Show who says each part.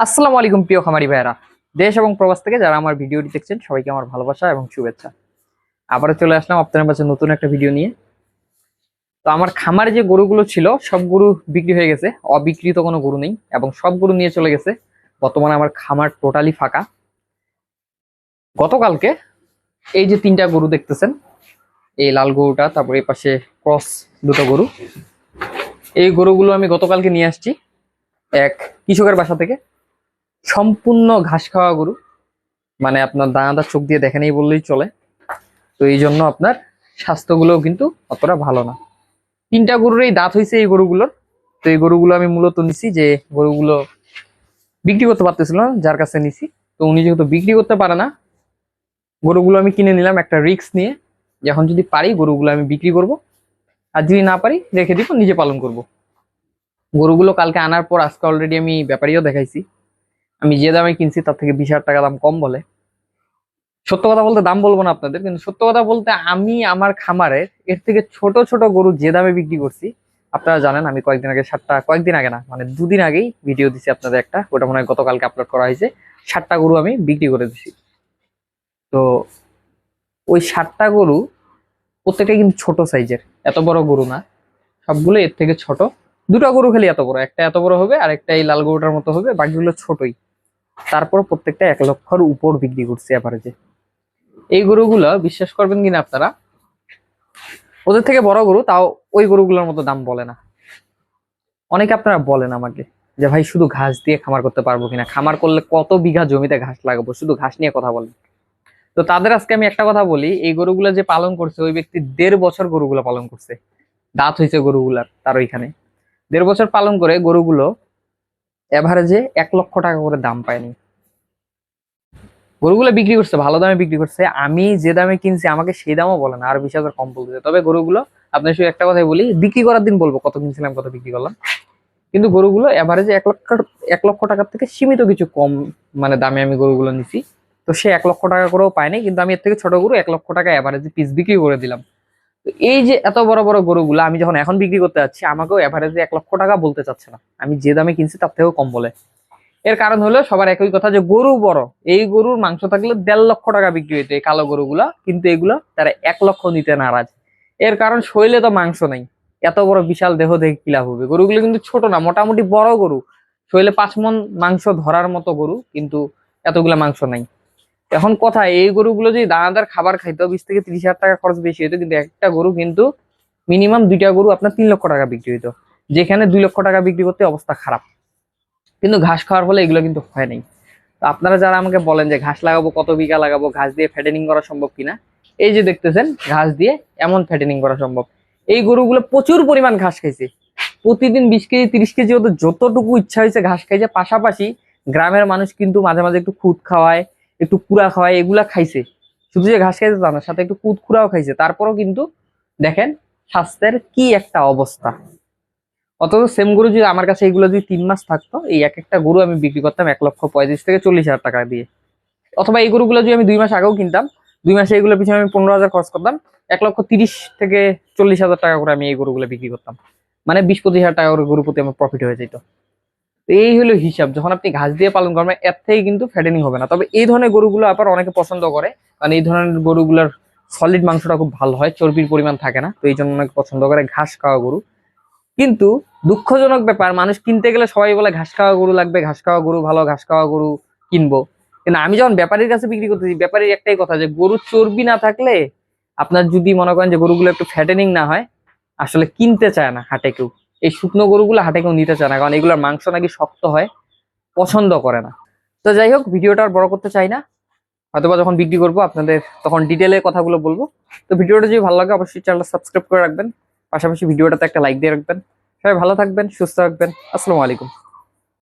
Speaker 1: আসসালামু আলাইকুম প্রিয় খামারি ভাইরা, দেশ এবং প্রবাস থেকে যারা আমার ভিডিওটি দেখছেন সবাইকে আমার ভালোবাসা এবং শুভেচ্ছা। আবারও চলে আসলাম আপনাদের কাছে নতুন একটা ভিডিও নিয়ে। তো আমার খামারে যে গরুগুলো ছিল সব গরু বিক্রি হয়ে গেছে, অবিকৃত কোনো গরু নেই এবং সব গরু নিয়ে চলে গেছে। বর্তমানে আমার খামার টোটালি ফাঁকা। গতকালকে এই যে তিনটা গরু দেখতেছেন, এই লাল গরুটা, তারপর এই পাশে ক্রস দুটো গরু, এই গরুগুলো আমি গতকালকে নিয়ে আসছি এক কৃষকের বাসা থেকে। সম্পূর্ণ ঘাস খাওয়া গরু, মানে আপনার দানাদার চোখ দিয়ে দেখেনি বললেই চলে। তো এই জন্য আপনার স্বাস্থ্যগুলোও কিন্তু অতটা ভালো না। তিনটা গরুর এই দাঁত হয়েছে এই গরুগুলোর। তো এই গরুগুলো আমি মূলত নিছি, যে গরুগুলো বিক্রি করতে পারতেছিল না, যার কাছে নিছি। তো উনি যেহেতু বিক্রি করতে পারে না, গরুগুলো আমি কিনে নিলাম একটা রিস্ক নিয়ে। যখন যদি পারি গরুগুলো আমি বিক্রি করব, আর যদি না পারি রেখে দিব, নিজে পালন করব। গরুগুলো কালকে আনার পর আজকে অলরেডি আমি ব্যাপারীও দেখাইছি, আমি যে দামে কিনছি তার থেকে 20,000 টাকা দাম কম বলে। সত্য কথা বলতে দাম বলবো না আপনাদের, কিন্তু সত্য কথা বলতে আমি আমার খামারে এর থেকে ছোট ছোট গরু যে দামে বিক্রি করছি আপনারা জানেন। আমি কয়েকদিন আগে 7টা, কয়েকদিন আগে না মানে 2 দিন আগেই ভিডিও দিছি আপনাদের একটা, ওটা মনে হয় গতকালকে আপলোড করা হয়েছে। 7টা গরু আমি বিক্রি করে দিছি। তো ওই 7টা গরু প্রত্যেকটা কিন্তু ছোট সাইজের, এত বড় গরু না, সবগুলো এর থেকে ছোট। দুটো গরু খালি এত বড়, একটা এত বড় হবে আর একটা এই লাল গরুটার মতো হবে, বাকিগুলো ছোটই। তারপর প্রত্যেকটা 1 লক্ষর উপর বিক্রি করছি এভারেজে। এই গরুগুলো বিশ্বাস করবেন কিনা আপনারা, ওদের থেকে বড় গরু তাও ওই গরুগুলোর মতো দাম বলে না। অনেকে আপনারা বলেন আমাকে যে ভাই শুধু ঘাস দিয়ে খামার করতে পারবো কিনা, খামার করলে কত বিঘা জমিতে ঘাস লাগাবো, শুধু ঘাস নিয়ে কথা বলেন। তো তাদের আজকে আমি একটা কথা বলি, এই গরুগুলো যে পালন করছে ওই ব্যক্তি 1.5 বছর গরুগুলো পালন করছে। দাঁত হয়েছে গরুগুলার তার ওইখানে। 1.5 বছর পালন করে গরুগুলো এভারেজে 1 লক্ষ টাকা করে দাম পায়নি। গরুগুলো বিক্রি করছে ভালো দামে বিক্রি করছে, আমি যে দামে কিনছি আমাকে সেই দামও বলে না, আর 20,000 কম বলতেছে। তবে গরুগুলো আপনার শুধু একটা কথাই বলি, বিক্রি করার দিন বলবো কত কিনছিলাম কত বিক্রি করলাম। কিন্তু গরুগুলো এভারেজে 1 লক্ষ টাকার থেকে সীমিত কিছু কম মানে দামে আমি গরুগুলো নিছি। তো সে 1 লক্ষ টাকা করেও পায়নি, কিন্তু আমি এর থেকে ছোট গরু 1 লক্ষ টাকা এভারেজে পিস বিক্রি করে দিলাম। তো এই যে এত বড় বড় গরুগুলো আমি যখন এখন বিক্রি করতে যাচ্ছি, আমাকেও এভারেজে 1 লক্ষ টাকা বলতে চাচ্ছে না, আমি যে দামে কিনছি তার থেকেও কম বলে। এর কারণ হলো সবার একই কথা, যে গরু বড়, এই গরুর মাংস থাকলে 1.5 লক্ষ টাকা বিক্রি হইতো এই কালো গরুগুলা, কিন্তু এগুলো তারা 1 লক্ষ নিতে নারাজ। এর কারণ শরীরে তো মাংস নাই, এত বড় বিশাল দেহ দেখে কি লাভ হবে। গরুগুলো কিন্তু ছোট না, মোটামুটি বড় গরু, শরীরে 5 মণ মাংস ধরার মতো গরু, কিন্তু এতগুলা মাংস নাই। এখন কথা, এই গরুগুলো যদি দানাদার খাবার খাইতো 20 থেকে 30 হাজার টাকা খরচ বেশি হইতো, কিন্তু একটা গরু কিন্তু মিনিমাম 2টা গরু আপনার 3 লক্ষ টাকা বিক্রি হইতো, যেখানে 2 লক্ষ টাকা বিক্রি করতে অবস্থা খারাপ। কিন্তু ঘাস খাওয়ার ফলে এগুলো কিন্তু হয় নাই। তো আপনারা যারা আমাকে বলেন যে ঘাস লাগাবো, কত বিঘা লাগাবো, ঘাস দিয়ে ফ্যাটেনিং করা সম্ভব কিনা, এই যে দেখতেছেন ঘাস দিয়ে এমন ফ্যাটেনিং করা সম্ভব। এই গরুগুলো প্রচুর পরিমাণ ঘাস খাইছে, প্রতিদিন 20 কেজি 30 কেজি ওদের যতটুকু ইচ্ছা হয়েছে ঘাস খাইছে। পাশাপাশি গ্রামের মানুষ কিন্তু মাঝে মাঝে একটু খুদ খাওয়ায়, একটু কুড়া খাওয়ায়, এগুলা খাইছে। শুধু যে ঘাস খাইছে তা না, সাথে একটু কুদ কুড়াও খাইছে। তারপরও কিন্তু দেখেন স্বাস্থ্যের কি একটা অবস্থা। অথচ সেম গরু যদি আমার কাছে এইগুলো যদি 3 মাস থাকতো, এই এক একটা গরু আমি বিক্রি করতাম 1,35,000 থেকে 40,000 টাকা দিয়ে। অথবা এই গরুগুলো যদি আমি 2 মাস আগেও কিনতাম, 2 মাসে এগুলোর পিছনে আমি 15,000 খরচ করতাম, 1,30,000 থেকে 40,000 টাকা করে আমি এই গরুগুলো বিক্রি করতাম। মানে 20-25 হাজার টাকা করে গরু প্রতি আমার প্রফিট হয়ে যেত। তো এই হলো হিসাব, যখন আপনি ঘাস দিয়ে পালন করবেন এর থেকে কিন্তু ফ্যাটেনিং হবে না। তবে এই ধরনের গরুগুলো আবার অনেকে পছন্দ করে, কারণ এই ধরনের গরুগুলোর সলিড মাংসটা খুব ভালো হয়, চর্বির পরিমাণ থাকে না, তো এই জন্য অনেকে পছন্দ করে ঘাস খাওয়া গরু। কিন্তু দুঃখজনক ব্যাপার, মানুষ কিনতে গেলে সবাই বলে ঘাস খাওয়া গরু লাগবে, ঘাস খাওয়া গরু ভালো, ঘাস খাওয়া গরু কিনবো। কিন্তু আমি যখন ব্যাপারীর কাছে বিক্রি করতেছি, ব্যাপারীর একটাই কথা, যে গরুর চর্বি না থাকলে, আপনার যদি মনে করেন যে গরুগুলো একটু ফ্যাটেনিং না হয়, আসলে কিনতে চায় না হাটে কেউ। এই শুকনো গরুগুলো হাটে কেউ নিতে চায় না, কারণ এগুলোর মাংস নাকি শক্ত হয়, পছন্দ করে না। তো যাই হোক, ভিডিওটা আর বড় করতে চাই না, হয়তোবা যখন বিক্রি করবো আপনাদের তখন ডিটেলে কথাগুলো বলবো। তো ভিডিওটা যদি ভালো লাগে অবশ্যই চ্যানেলটা সাবস্ক্রাইব করে রাখবেন, পাশাপাশি ভিডিওটাতে একটা লাইক দিয়ে রাখবেন। সবাই ভালো থাকবেন, সুস্থ থাকবেন। আসসালামু আলাইকুম।